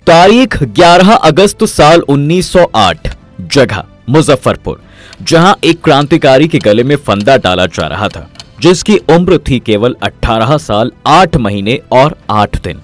तारीख 11 अगस्त साल 1908, जगह मुजफ्फरपुर, जहां एक क्रांतिकारी के गले में फंदा डाला जा रहा था, जिसकी उम्र थी केवल 18 साल 8 महीने और 8 दिन।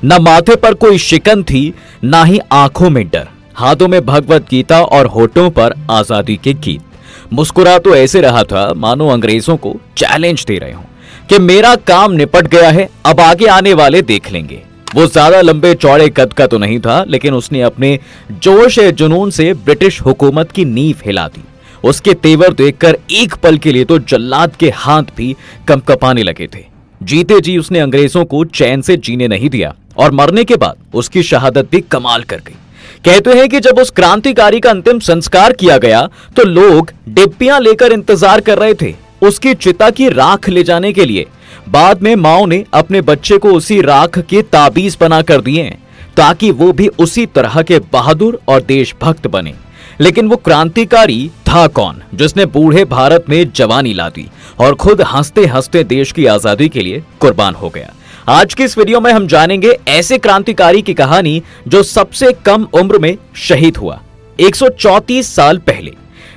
न माथे पर कोई शिकन थी, ना ही आंखों में डर। हाथों में भगवत गीता और होठों पर आजादी के गीत। मुस्कुरा तो ऐसे रहा था मानो अंग्रेजों को चैलेंज दे रहे हों कि मेरा काम निपट गया है, अब आगे आने वाले देख लेंगे। वो ज्यादा लंबे चौड़े कद का तो नहीं था, लेकिन उसने अपने जोश जुनून से ब्रिटिश हुकूमत की नींव हिला दी। उसके तेवर देखकर एक पल के लिए तो जल्लाद के हाथ भी कंपकपाने लगे थे। जीते जी उसने अंग्रेजों को चैन से जीने नहीं दिया, और मरने के बाद उसकी शहादत भी कमाल कर गई। कहते हैं कि जब उस क्रांतिकारी का अंतिम संस्कार किया गया तो लोग डिब्बियां लेकर इंतजार कर रहे थे उसकी चिता की राख ले जाने के लिए। बाद में माओ ने अपने बच्चे को उसी राख के ताबीज बना कर दिए ताकि वो भी उसी तरह के बहादुर और देशभक्त बने। लेकिन वो क्रांतिकारी था कौन जिसने बूढ़े भारत में जवानी ला दी और खुद हंसते हंसते देश की आजादी के लिए कुर्बान हो गया? आज की इस वीडियो में हम जानेंगे ऐसे क्रांतिकारी की कहानी जो सबसे कम उम्र में शहीद हुआ 134 साल पहले।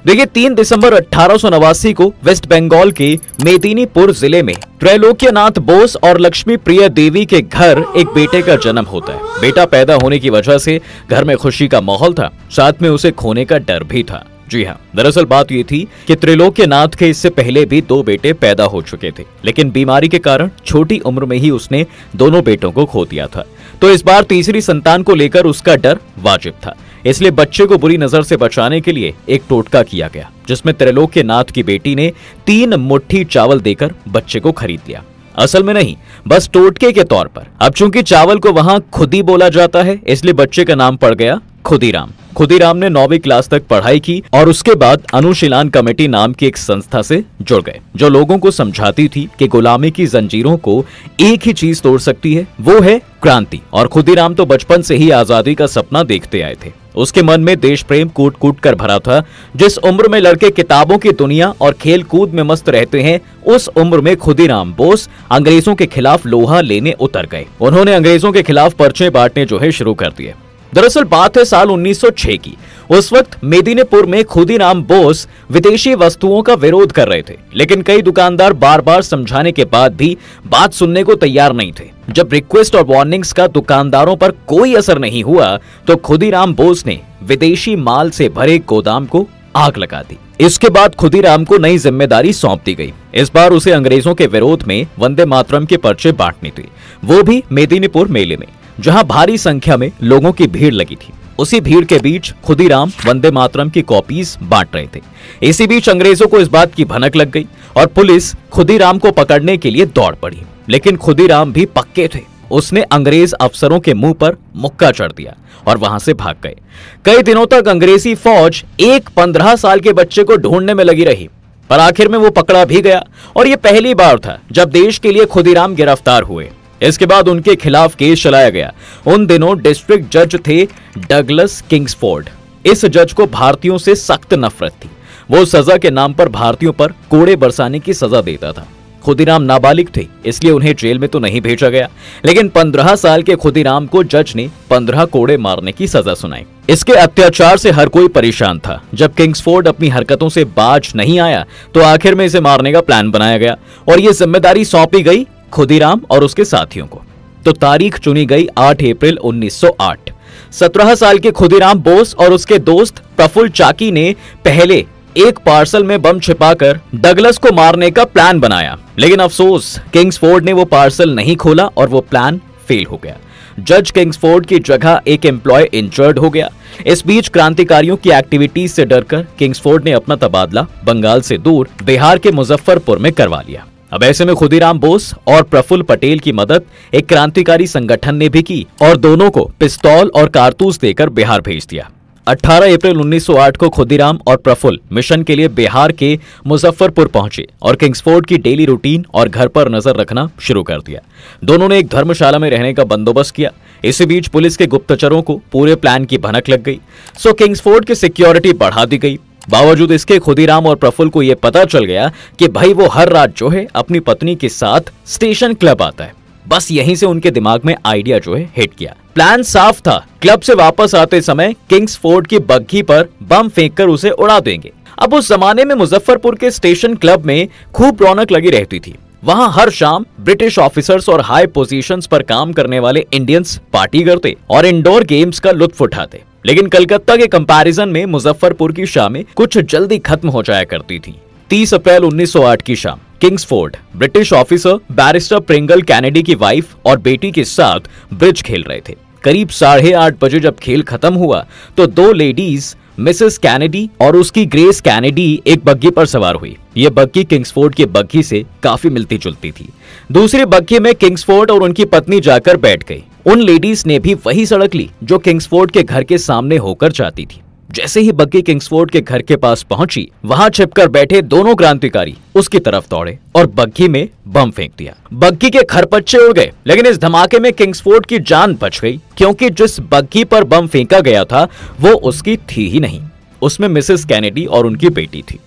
देखिए, 3 दिसंबर 1889 को वेस्ट बंगाल के मेदिनीपुर जिले में त्रैलोक्यनाथ बोस और लक्ष्मी प्रिय देवी के घर एक बेटे का जन्म होता है। बेटा पैदा होने की वजह से घर में खुशी का माहौल था, साथ में उसे खोने का डर भी था। जी हाँ, दरअसल बात ये थी कि त्रैलोक्यनाथ के इससे पहले भी 2 बेटे पैदा हो चुके थे, लेकिन बीमारी के कारण छोटी उम्र में ही उसने दोनों बेटों को खो दिया था। तो इस बार तीसरी संतान को लेकर उसका डर वाजिब था। इसलिए बच्चे को बुरी नजर से बचाने के लिए एक टोटका किया गया, जिसमें त्रैलोक्यनाथ की बेटी ने 3 मुट्ठी चावल देकर बच्चे को खरीद लिया। असल में नहीं, बस टोटके के तौर पर। अब चूंकि चावल को वहां खुदी बोला जाता है, इसलिए बच्चे का नाम पड़ गया खुदीराम। खुदीराम ने 9वीं क्लास तक पढ़ाई की और उसके बाद अनुशीलन कमेटी नाम की एक संस्था से जुड़ गए, जो लोगों को समझाती थी कि गुलामी की जंजीरों को एक ही चीज तोड़ सकती है, वो है क्रांति। और खुदीराम तो बचपन से ही आजादी का सपना देखते आए थे। उसके मन में देश प्रेम कूट कूट कर भरा था। जिस उम्र में लड़के किताबों की दुनिया और खेल कूद में मस्त रहते हैं, उस उम्र में खुदीराम बोस अंग्रेजों के खिलाफ लोहा लेने उतर गए। उन्होंने अंग्रेजों के खिलाफ पर्चे बांटने जो है शुरू कर दिए। दरअसल बात है साल 1906 की। उस वक्त मेदिनीपुर में खुदीराम बोस विदेशी वस्तुओं का विरोध कर रहे थे, लेकिन कई दुकानदार बार बार समझाने के बाद भी बात सुनने को तैयार नहीं थे। जब रिक्वेस्ट और वार्निंग्स का दुकानदारों पर कोई असर नहीं हुआ तो खुदीराम बोस ने विदेशी माल से भरे गोदाम को आग लगा दी। इसके बाद खुदीराम को नई जिम्मेदारी सौंप दी गई। इस बार उसे अंग्रेजों के विरोध में वंदे मातरम के पर्चे बांटने थे, वो भी मेदिनीपुर मेले में, जहां भारी संख्या में लोगों की भीड़ लगी थी। उसी भीड़ के बीच खुदीराम वंदे मातरम की कॉपीज बांट रहे थे। इसी बीच अंग्रेजों को इस बात की भनक लग गई और पुलिस खुदीराम को पकड़ने के लिए दौड़ पड़ी। लेकिन खुदीराम भी पक्के थे। उसने अंग्रेज अफसरों के मुंह पर मुक्का चढ़ दिया और वहां से भाग गए। कई दिनों तक अंग्रेजी फौज एक 15 साल के बच्चे को ढूंढने में लगी रही, पर आखिर में वो पकड़ा भी गया। और यह पहली बार था जब देश के लिए खुदीराम गिरफ्तार हुए। इसके बाद उनके खिलाफ केस चलाया गया। उन दिनों डिस्ट्रिक्ट जज थे डगलस किंग्सफोर्ड। इस जज को भारतीयों से सख्त नफरत थी। वो सजा के नाम पर भारतीयों पर कोड़े बरसाने की सजा देता था। खुदीराम नाबालिग थे, इसलिए उन्हें जेल में तो नहीं भेजा गया, लेकिन 15 साल के खुदीराम को जज ने 15 कोड़े मारने की सजा सुनाई। इसके अत्याचार से हर कोई परेशान था। जब किंग्सफोर्ड अपनी हरकतों से बाज नहीं आया तो आखिर में इसे मारने का प्लान बनाया गया और यह जिम्मेदारी सौंपी गई खुदीराम और उसके साथियों को। तो तारीख चुनी गई 8 अप्रैल 1908। 17 साल के खुदीराम बोस और उसके दोस्त प्रफुल्ल चाकी ने पहले एक पार्सल में बम छिपाकर डगलस को मारने का प्लान बनाया, लेकिन अफसोस किंग्सफोर्ड ने वो पार्सल नहीं खोला और वो प्लान फेल हो गया। जज किंग्सफोर्ड की जगह एक एम्प्लॉय इंजर्ड हो गया। इस बीच क्रांतिकारियों की एक्टिविटीज से डरकर किंग्सफोर्ड ने अपना तबादला बंगाल से दूर बिहार के मुजफ्फरपुर में करवा लिया। अब ऐसे में खुदीराम बोस और प्रफुल्ल पटेल की मदद एक क्रांतिकारी संगठन ने भी की और दोनों को पिस्तौल और कारतूस देकर बिहार भेज दिया। 18 अप्रैल 1908 को खुदीराम और प्रफुल्ल मिशन के लिए बिहार के मुजफ्फरपुर पहुंचे और किंग्सफोर्ड की डेली रूटीन और घर पर नजर रखना शुरू कर दिया। दोनों ने एक धर्मशाला में रहने का बंदोबस्त किया। इसी बीच पुलिस के गुप्तचरों को पूरे प्लान की भनक लग गई, सो किंग्सफोर्ड की सिक्योरिटी बढ़ा दी गई। बावजूद इसके खुदीराम और प्रफुल्ल को यह पता चल गया कि भाई वो हर रात जो है अपनी पत्नी के साथ स्टेशन क्लब आता है। बस यहीं से उनके दिमाग में आइडिया जो है हिट किया। प्लान साफ था, क्लब से वापस आते समय किंग्सफोर्ड की बग्घी पर बम फेंककर उसे उड़ा देंगे। अब उस जमाने में मुजफ्फरपुर के स्टेशन क्लब में खूब रौनक लगी रहती थी। वहां हर शाम ब्रिटिश ऑफिसर्स और हाई पोजीशंस पर काम करने वाले इंडियंस पार्टी करते और इंडोर गेम्स का लुत्फ उठाते। लेकिन कलकत्ता के कंपैरिजन में मुजफ्फरपुर की शामें कुछ जल्दी खत्म हो जाया करती थी। 30 अप्रैल 1908 की शाम Kingsford British officer barrister Pringle Kennedy की वाइफ और बेटी के साथ ब्रिज खेल रहे थे। करीब 8:30 बजे जब खेल खत्म हुआ तो दो लेडीज मिसेस कैनेडी और उसकी ग्रेस कैनेडी एक बग्घी पर सवार हुई। ये बग्घी किंग्सफोर्ड की बग्घी से काफी मिलती जुलती थी। दूसरी बग्घी में किंग्सफोर्ड और उनकी पत्नी जाकर बैठ गई। उन लेडीज ने भी वही सड़क ली जो किंग्सफोर्ड के घर के सामने होकर जाती थी। जैसे ही बग्घी किंग्सफोर्ड के घर के पास पहुंची, वहां छिपकर बैठे दोनों क्रांतिकारी उसकी तरफ दौड़े और बग्घी में बम फेंक दिया। बग्घी के खरपच्चे उड़ गए, लेकिन इस धमाके में किंग्सफोर्ड की जान बच गई, क्योंकि जिस बग्घी पर बम फेंका गया था वो उसकी थी ही नहीं। उसमें मिसेस कैनेडी और उनकी बेटी थी।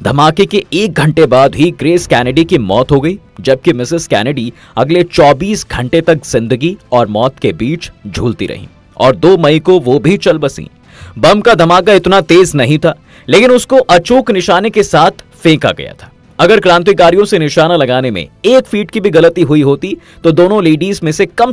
धमाके के 1 घंटे बाद ही ग्रेस कैनेडी की मौत हो गई, जबकि मिसेस कैनेडी अगले 24 घंटे तक जिंदगी और मौत के बीच झूलती रही और 2 मई को वो भी चल बसी। बम का धमाका इतना तेज नहीं था, लेकिन उसको अचूक निशाने के साथ फेंका गया था। अगर क्रांतिकारियों से निशाना लगाने में 1 फीट की भी गलती हुई होती तो दोनों लेडीज में से कम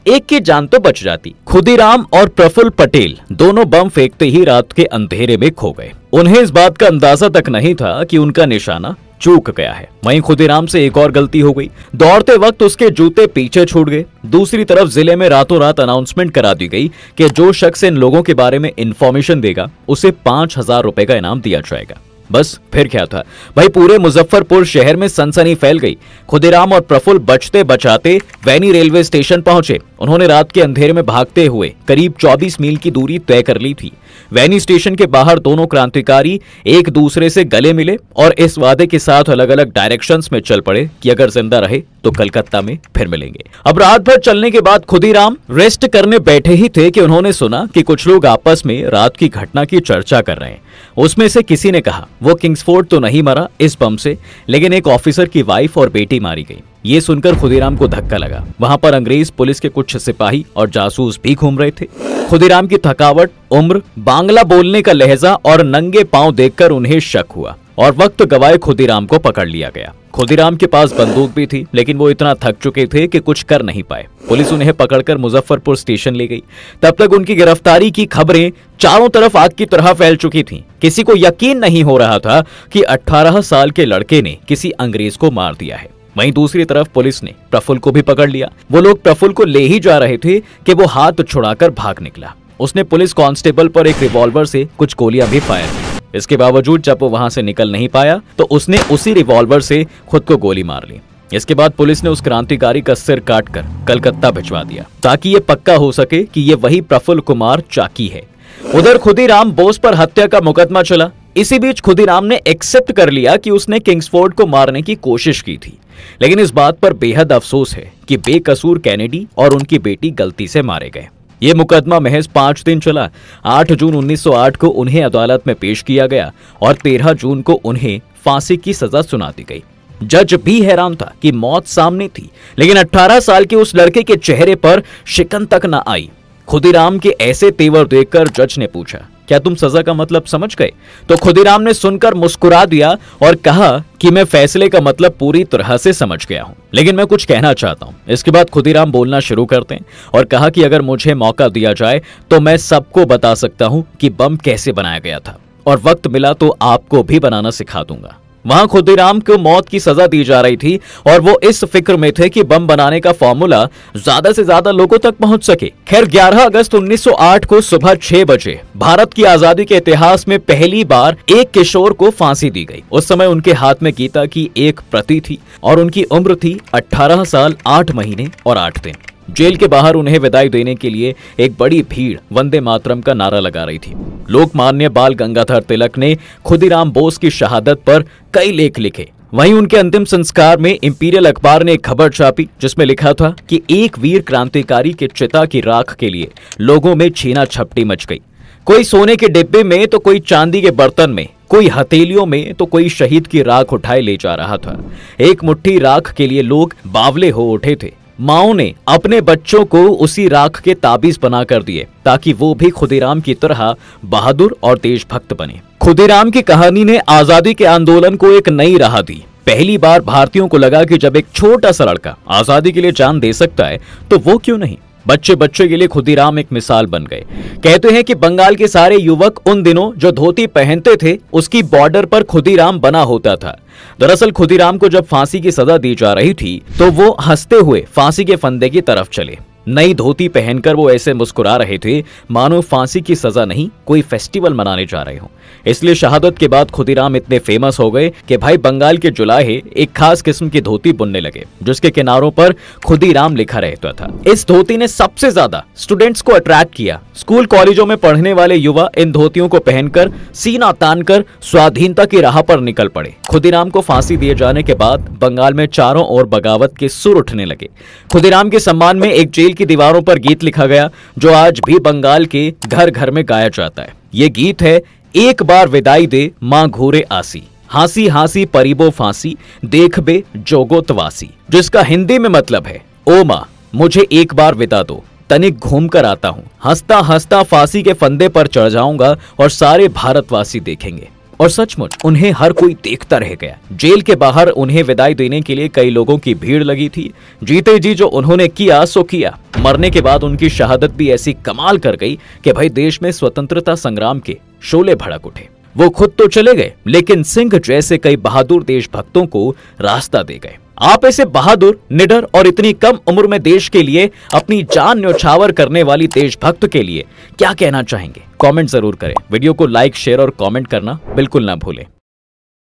एक की जान तो बच जाती। खुदीराम और प्रफुल्ल पटेल दोनों बम फेंकते ही रात के अंधेरे में खो गए। उन्हें इस बात का अंदाजा तक नहीं था कि उनका निशाना चूक गया है। वहीं खुदीराम से एक और गलती हो गई। दौड़ते वक्त उसके जूते पीछे छूट गए। दूसरी तरफ जिले में रातों रात अनाउंसमेंट करा दी गई कि जो शख्स इन लोगों के बारे में इंफॉर्मेशन देगा उसे 5,000 रुपए का इनाम दिया जाएगा। बस फिर क्या था भाई, पूरे मुजफ्फरपुर शहर में सनसनी फैल गई। खुदीराम और प्रफुल्ल बचते बचाते वैनी रेलवे स्टेशन पहुंचे। उन्होंने रात के अंधेरे में भागते हुए करीब 24 मील की दूरी तय कर ली थी। वैनी स्टेशन के बाहर दोनों क्रांतिकारी एक दूसरे से गले मिले और इस वादे के साथ अलग अलग डायरेक्शंस में चल पड़े कि अगर जिंदा रहे तो कलकत्ता में फिर मिलेंगे। अब रात भर चलने के बाद खुदीराम रेस्ट करने बैठे ही थे कि उन्होंने सुना कि कुछ लोग आपस में रात की घटना की चर्चा कर रहे हैं। उसमें से किसी ने कहा वो किंग्सफोर्ड तो नहीं मरा इस बम से, लेकिन एक ऑफिसर की वाइफ और बेटी मारी गई। ये सुनकर खुदीराम को धक्का लगा। वहां पर अंग्रेज पुलिस के कुछ सिपाही और जासूस भी घूम रहे थे। खुदीराम की थकावट, उम्र, बांग्ला बोलने का लहजा और नंगे पांव देखकर उन्हें शक हुआ और वक्त गवाए खुदीराम को पकड़ लिया गया। खुदीराम के पास बंदूक भी थी, लेकिन वो इतना थक चुके थे कि कुछ कर नहीं पाए। पुलिस उन्हें पकड़कर मुजफ्फरपुर स्टेशन ले गई। तब तक उनकी गिरफ्तारी की खबरें चारों तरफ आग की तरह फैल चुकी थीं। किसी को यकीन नहीं हो रहा था कि 18 साल के लड़के ने किसी अंग्रेज को मार दिया है। वहीं दूसरी तरफ पुलिस ने प्रफुल्ल को भी पकड़ लिया। वो लोग प्रफुल्ल को ले ही जा रहे थे कि वो हाथ छुड़ाकर भाग निकला। उसने पुलिस कांस्टेबल पर एक रिवॉल्वर से कुछ गोलियां भी फायर की। इसके बावजूद जब वो वहां से निकल नहीं पाया तो उसने उसी रिवॉल्वर से खुद को गोली मार ली। इसके बाद पुलिस ने उस क्रांतिकारी का सिर काटकर कलकत्ता भिजवा दिया ताकि ये पक्का हो सके कि ये वही प्रफुल्ल कुमार चाकी है। उधर खुदीराम बोस पर हत्या का मुकदमा चला। इसी बीच खुदीराम ने एक्सेप्ट कर लिया कि उसने किंग्सफोर्ड को मारने की कोशिश की थी, लेकिन इस बात पर बेहद अफसोस है कि बेकसूर कैनेडी और उनकी बेटी गलती से मारे गए। ये मुकदमा महज 5 दिन चला। 8 जून 1908 को उन्हें अदालत में पेश किया गया और 13 जून को उन्हें फांसी की सजा सुना दी गई। जज भी हैरान था कि मौत सामने थी, लेकिन 18 साल के उस लड़के के चेहरे पर शिकन तक न आई। खुदीराम के ऐसे तेवर देखकर जज ने पूछा, क्या तुम सजा का मतलब समझ गए? तो खुदीराम ने सुनकर मुस्कुरा दिया और कहा कि मैं फैसले का मतलब पूरी तरह से समझ गया हूं, लेकिन मैं कुछ कहना चाहता हूं। इसके बाद खुदीराम बोलना शुरू करते हैं और कहा कि अगर मुझे मौका दिया जाए तो मैं सबको बता सकता हूं कि बम कैसे बनाया गया था, और वक्त मिला तो आपको भी बनाना सिखा दूंगा। वहां खुदीराम को मौत की सजा दी जा रही थी और वो इस फिक्र में थे कि बम बनाने का फॉर्मूला ज्यादा से ज्यादा लोगों तक पहुंच सके। खैर 11 अगस्त 1908 को सुबह 6 बजे भारत की आजादी के इतिहास में पहली बार एक किशोर को फांसी दी गई। उस समय उनके हाथ में गीता की एक प्रति थी और उनकी उम्र थी 18 साल 8 महीने और 8 दिन। जेल के बाहर उन्हें विदाई देने के लिए एक बड़ी भीड़ वंदे मातरम का नारा लगा रही थी। लोकमान्य बाल गंगाधर तिलक ने खुदीराम बोस की शहादत पर कई लेख लिखे। वहीं उनके अंतिम संस्कार में इंपीरियल अखबार ने एक खबर छापी जिसमें लिखा था कि एक वीर क्रांतिकारी के चिता की राख के लिए लोगों में छीना झपटी मच गई। कोई सोने के डिब्बे में तो कोई चांदी के बर्तन में, कोई हथेलियों में तो कोई शहीद की राख उठाए ले जा रहा था। एक मुट्ठी राख के लिए लोग बावले हो उठे थे। माओ ने अपने बच्चों को उसी राख के ताबीज बना कर दिए ताकि वो भी खुदीराम की तरह बहादुर और देशभक्त बने। खुदीराम की कहानी ने आजादी के आंदोलन को एक नई राह दी। पहली बार भारतीयों को लगा कि जब एक छोटा सा लड़का आजादी के लिए जान दे सकता है तो वो क्यों नहीं। बच्चे बच्चे के लिए खुदीराम एक मिसाल बन गए। कहते हैं कि बंगाल के सारे युवक उन दिनों जो धोती पहनते थे उसकी बॉर्डर पर खुदीराम बना होता था। दरअसल खुदीराम को जब फांसी की सजा दी जा रही थी तो वो हंसते हुए फांसी के फंदे की तरफ चले। नई धोती पहनकर वो ऐसे मुस्कुरा रहे थे मानो फांसी की सजा नहीं कोई फेस्टिवल मनाने जा रहे हो। इसलिए शहादत के बाद खुदीराम इतने फेमस हो गए कि भाई बंगाल के जुलाहे एक खास किस्म की धोती बुनने लगे जिसके किनारों पर खुदीराम लिखा रहता था। इस धोती ने सबसे ज्यादा स्टूडेंट्स को अट्रैक्ट किया। स्कूल कॉलेजों में पढ़ने वाले युवा इन धोतियों को पहनकर सीना तानकर स्वाधीनता की राह पर निकल पड़े। खुदीराम को फांसी दिए जाने के बाद बंगाल में चारों ओर बगावत के सुर उठने लगे। खुदीराम के सम्मान में एक जेल की दीवारों पर गीत लिखा गया जो आज भी बंगाल के घर घर में गाया जाता है। ये गीत है, एक बार विदाई दे मां घूरे आसी, हांसी हांसी परिबो फांसी, देख बे जोगो तवासी, जिसका हिंदी में मतलब है, ओ मां मुझे एक बार विदा दो, तनिक घूम कर आता हूं, हंसता हंसता फांसी के फंदे पर चढ़ जाऊंगा और सारे भारतवासी देखेंगे। और सचमुच उन्हें हर कोई देखता रह गया। जेल के बाहर उन्हें विदाई देने के लिए कई लोगों की भीड़ लगी थी। जीते जी जो उन्होंने किया सो किया। मरने के बाद उनकी शहादत भी ऐसी कमाल कर गई कि भाई देश में स्वतंत्रता संग्राम के शोले भड़क उठे। वो खुद तो चले गए लेकिन सिंह जैसे कई बहादुर देशभक्तों को रास्ता दे गए। आप ऐसे बहादुर, निडर और इतनी कम उम्र में देश के लिए अपनी जान न्यौछावर करने वाली देशभक्त के लिए क्या कहना चाहेंगे? कमेंट जरूर करें। वीडियो को लाइक, शेयर और कमेंट करना बिल्कुल ना भूलें।